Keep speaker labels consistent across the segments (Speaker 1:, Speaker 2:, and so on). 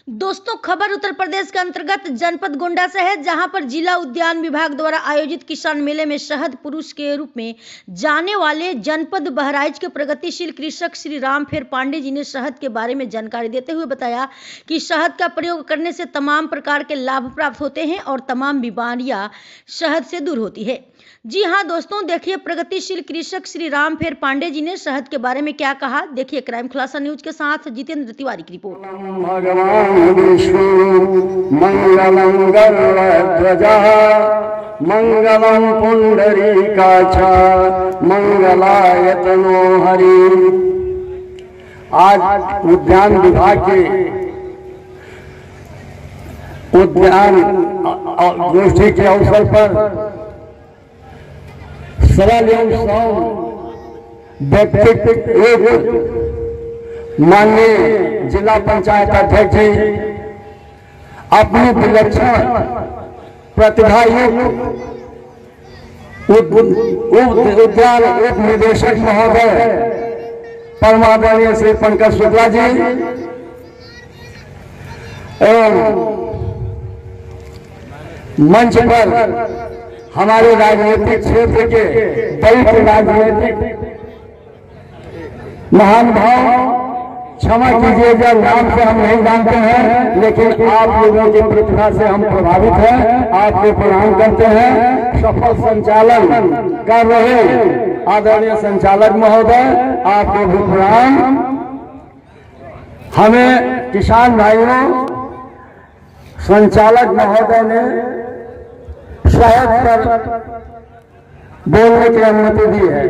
Speaker 1: दोस्तों, खबर उत्तर प्रदेश के अंतर्गत जनपद गोंडा से है, जहां पर जिला उद्यान विभाग द्वारा आयोजित किसान मेले में शहद पुरुष के रूप में जाने वाले जनपद बहराइच के प्रगतिशील कृषक श्री रामफेर पांडे जी ने शहद के बारे में जानकारी देते हुए बताया कि शहद का प्रयोग करने से तमाम प्रकार के लाभ प्राप्त होते हैं और तमाम बीमारियां शहद से दूर होती है। जी हां दोस्तों, देखिए प्रगतिशील कृषक श्री रामफेर पांडे जी ने शहद के बारे में क्या कहा। देखिए क्राइम खुलासा न्यूज के साथ जितेंद्र तिवारी की रिपोर्ट।
Speaker 2: भगवान विष्णु मंगलम गरुड़ध्वजा मंगलम पुंडरीकाक्षा मंगलायतनो हरि। आज उद्यान विभाग के उद्यान गोष्ठी के अवसर पर सरल एवं सौम्य व्यक्तित्व एक माननीय जिला पंचायत अध्यक्ष जी अपनी विलक्षण प्रतिभा उद्यान उप निदेशक महोदय परमादरणीय श्री पंकज शुक्ला जी एवं मंच पर हमारे राजनीतिक क्षेत्र के वरिष्ठ राजनीतिक महानुभाव, क्षमा कीजिएगा नाम से हम नहीं जानते हैं, लेकिन आप लोगों की प्रतिभा से हम प्रभावित हैं, आपको प्रणाम करते हैं। सफल संचालन कर रहे आदरणीय संचालक महोदय, आपको भी प्रणाम। हमें किसान भाइयों संचालक महोदय ने शहद पर बोलने की अनुमति दी है,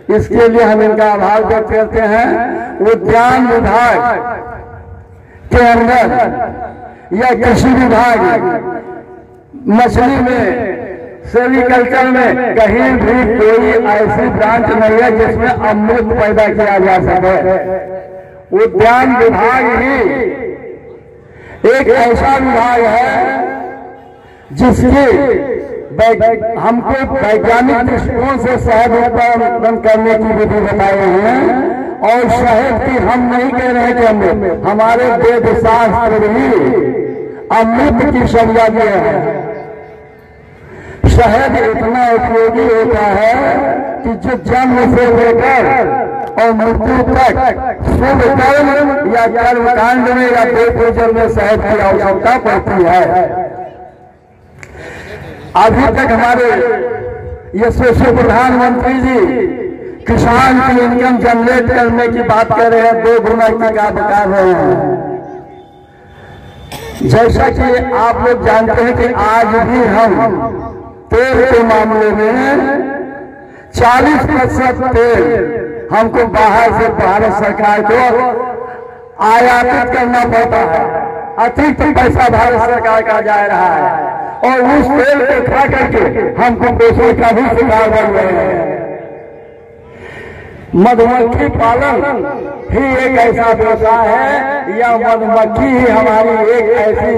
Speaker 2: इसके लिए हम इनका आभार व्यक्त करते हैं। उद्यान विभाग के अंदर या कृषि विभाग मछली में सेरिकल्चर में कहीं भी कोई ऐसी ब्रांच नहीं है जिसमें अमृत पैदा किया जा सके। उद्यान विभाग ही एक ऐसा विभाग है जिसकी हमको वैज्ञानिक दृष्टिकोण से शहद उत्पादन करने की विधि बताए हैं। और शहद की हम नहीं कह रहे कि अमृत, हमारे वेद शास्त्र भी अमृत की संज्ञा दिए हैं। शहद इतना उपयोगी होता है कि जो जन्म से लेकर और मृत्यु तक शुभ कर्म या कर्मकांड में या देव पूजन में शहद की आवश्यकता पड़ती है। अभी तक हमारे यशस्वी प्रधानमंत्री जी किसान की इनकम जनरेट करने की बात कर रहे हैं, 2 गुना की बात कर रहे हैं। जैसा कि आप लोग जानते हैं कि आज भी हम तेल के मामले में 40% तेल हमको बाहर से भारत सरकार को आयातित करना पड़ता है। अतिरिक्त पैसा भारत सरकार का जा रहा है और उस तेल को खा करके हमको पेशे का भी शिकार बन रहे हैं। मधुमक्खी पालन ही एक ऐसा व्यवसाय है या मधुमक्खी ही हमारी एक ऐसी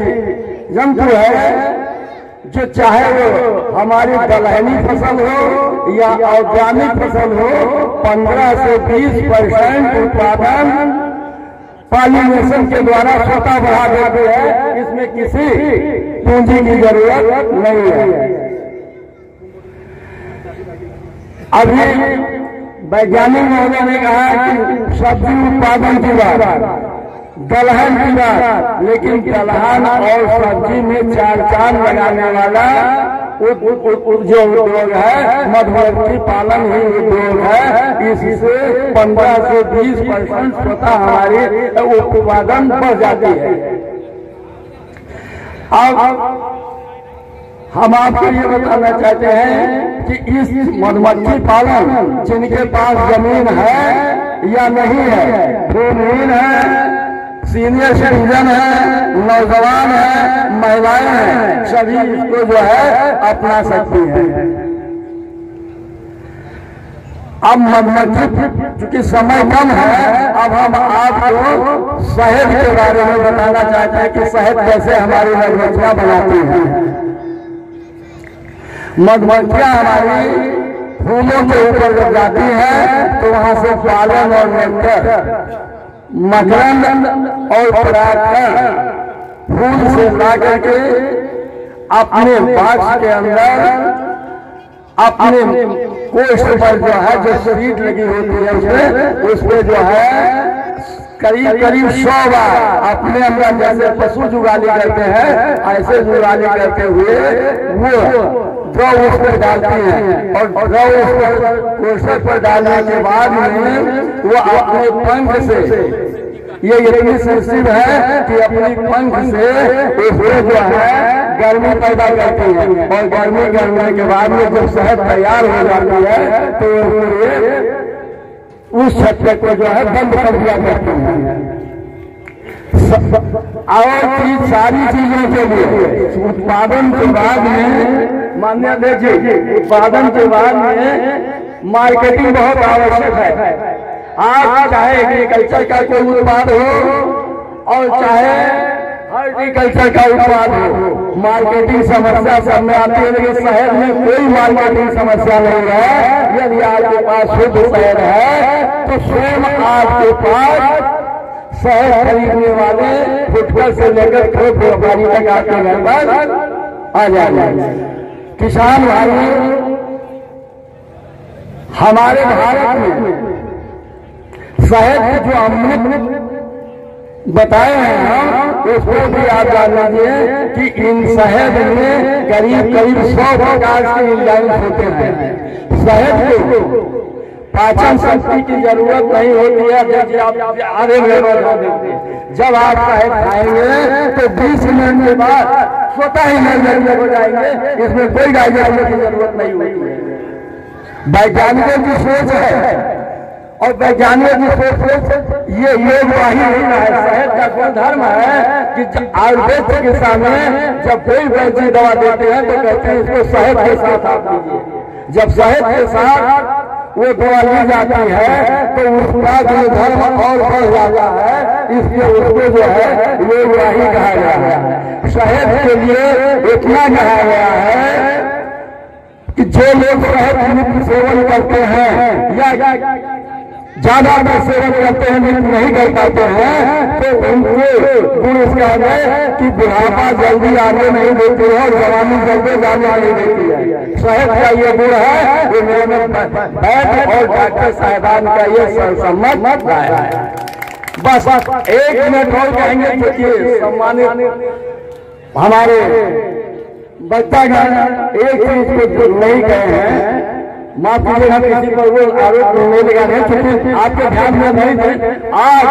Speaker 2: जंतु है जो चाहे वो हमारी दलहनी फसल हो या औद्यानिक फसल हो, 15 से 20% उत्पादन पॉलिनेशन के द्वारा स्वतः बढ़ा देती है। इसमें किसी पूंजी की जरूरत नहीं है। अभी वैज्ञानिक महोदय ने कहा कि सब्जी उत्पादन की बात, दलहन की बात, लेकिन दलहन और सब्जी में 4 चांद लगाने वाला जो उद्योग है मधुमक्खी पालन ही उद्योग है। इससे 15 से 20% स्वतः हमारी उत्पादन बढ़ जाती है। अब हम आपको ये बताना चाहते हैं कि इस मधुमक्खी पालन जिनके पास जमीन है या नहीं है, भूमिहीन है, सीनियर सिटीजन है, नौजवान है, महिलाएं हैं, सभी इसको जो है अपना सकती हैं। अब मधुमक्खी चूंकि समय कम है, अब हम आपको शहद के बारे में बताना चाहते हैं कि शहद कैसे हमारी मधुमक्खियां बनाती हैं। मधुमक्खियां हमारी फूलों के ऊपर जब जाती है तो वहां से पालन और नेक्टर, मकरंद और परागकण फूल से ला करके अपने बॉक्स के अंदर अपने कोष्ठ पर जो है, जो सीट लगी होती है उस पे जो है करीब करीब 100 बार अपने अंदर, जैसे पशु जुगाली करते हैं ऐसे जुगाली करते हुए वो द्रव उस पर डालती हैं, और द्रव उस पर कोष्ठ पर डालने के बाद में वो अपने पंख से, ये इतनी सेंसिटिव है कि अपनी पंख से उसमें जो है गर्मी पैदा करती है, और गर्मी करने के बाद में जब शहद तैयार हो जाती है तो उस छत्ते को जो है बंद कर दिया करते हैं। और सारी चीजों के लिए उत्पादन के बाद में, मान्य देखिए, उत्पादन के बाद में मार्केटिंग बहुत आवश्यक है। आप चाहे एग्रीकल्चर का कोई उत्पाद हो और चाहे हॉर्टिकल्चर का उत्पाद हो, मार्केटिंग समस्या सब में आती है, लेकिन शहर में कोई मार्केटिंग समस्या नहीं है। यदि आपके पास शुद्ध शहर है तो स्वयं आपके पास शहर खरीदने वाले फुटकर से लेकर थोक व्यापारी तक आपके घर पर आ जाएंगे। किसान भाई, हमारे भारत में शहद के जो अमृत बताए हैं हम, उसको भी आप जान लीजिए कि इन शहद में करीब करीब 100 प्रकार के एंजाइम्स होते हैं। शहद को पाचन शक्ति की जरूरत नहीं होती है, जब आप आधे मिनट जब आप शहद खाएंगे तो 20 मिनट के बाद स्वतः ही निर्जल हो जाएंगे, इसमें कोई डाइजेशन की जरूरत नहीं होती है। वैज्ञानिकों की सोच है, और वैज्ञानिकों की सोच ये योग वाही नहीं है। शहद का गुणधर्म है कि आयुर्वेद चिकित्सा में जब कोई वैद्य दवा देते हैं तो कहते हैं इसको शहद के साथ आप लीजिए। जब शहद के साथ वो दवा ली जाती है तो उसका गुणधर्म और बढ़ जाता है, इसलिए उसको जो है योग वाही कहा गया है। शहद के लिए इतना कहा गया है कि जो लोग शहद सेवन करते हैं या ज्यादा सेवन करते हैं, नहीं कर पाते हैं, तो उनके गुण इसका है कि बुढ़ापा जल्दी आने नहीं देती है और जवानी जल्दी जाने नहीं देती है। शहद का ये गुण है, ये मैंने बैठ और डॉक्टर साहिबान का ये सर्वसम्मत राय है। बस 1 मिनट और कहेंगे, क्योंकि सम्मानित हमारे बच्चागण एक चीज को नहीं कहे हैं, माफ कीजिए, हम किसी पर वो आरोप नहीं लगा रहे, क्योंकि आपके ध्यान में नहीं थे। आज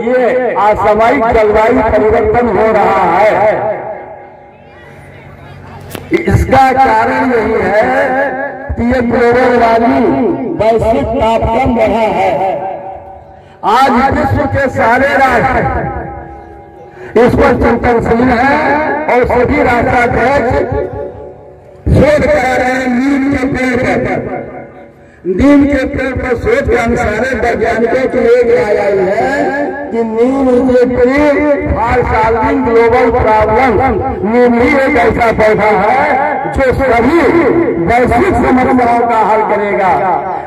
Speaker 2: ये असामयिक जलवायु परिवर्तन हो रहा है, इसका कारण यही है कि ये ग्लोबल वार्मिंग, वैश्विक तापमान बढ़ा है। आज विश्व के सारे राष्ट्र इस पर चिंतनशील है और सभी राष्ट्राध्यक्ष शोध करा रहे हैं नीम के पेड़ पर। नीम के पेड़ पर शोध के अनुसार वैज्ञानिकों की एक राय आई है कि नीम के पेड़ हर साल ग्लोबल प्रॉब्लम, नीम ही एक ऐसा पौधा है जो सभी वैश्विक समस्याओं का हल करेगा।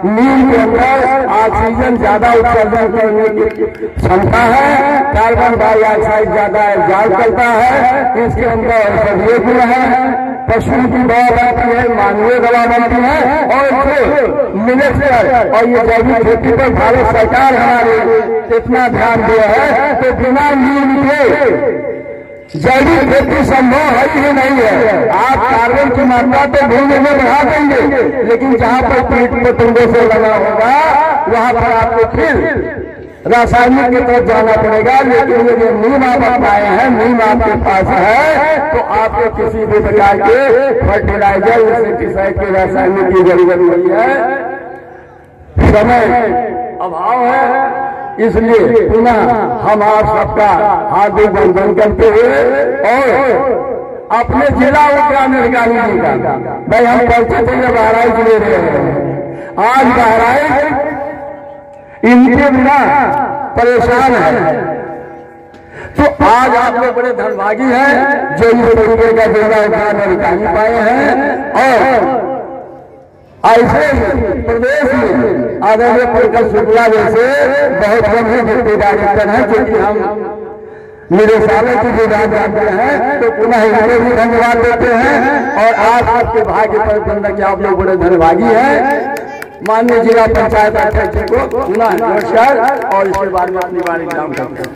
Speaker 2: नीम के अंदर ऑक्सीजन ज्यादा उत्सर्जन करने की क्षमता है, कार्बन डाइऑक्साइड ज्यादा एब्जॉर्ब करता है, इसके अंदर औषधीय गुण है, पशुओं की दवा बनती है, मानवीय दवा बनती है, और जो मिनिस्टर और ये जैविक खेती पर भारत सरकार हमारे इतना ध्यान दिया है, तो बिना नीम के जैविक खेती संभव है ही नहीं है। आप कार्बन की मात्रा तो भूमि में बढ़ा देंगे, लेकिन जहां पर कीट पतंगों से लगा होगा वहां पर आपको फिर रासायनिक की तरफ जाना पड़ेगा। लेकिन यदि नीम आप अपनाए हैं, नीम आपके पास है, तो आपको किसी भी प्रकार के फर्टिलाइजर, इंसेक्टिसाइड के रासायनिक की जरूरत नहीं है। समय अभाव है, इसलिए पुनः हम आप सबका हार्दिक वंदन करते हुए और अपने जिला उद्यान अधिकारी जी का, भाई हम परिचित हैं बहराइच ले रहे हैं। आज बहराइच इनके बिना परेशान है, तो आज आप लोग बड़े धनभागी हैं जो इस तरीके का जिला उद्यान अधिकारी पाए हैं। और ऐसे प्रदेश में आदरणीय पंकज शुक्ला जैसे बहुत कम ही डिप्टी डायरेक्टर हैं, क्योंकि हम निदेशालय की भी बात जानते हैं, तो पुनः इनको भी धन्यवाद देते हैं। और आज आपके भाग्य पर बंदा कि आप लोग बड़े धन्यवादी हैं। माननीय जिला पंचायत अध्यक्ष को पुनः नमस्कार और इसके बाद में अपनी बारी काम करते हैं।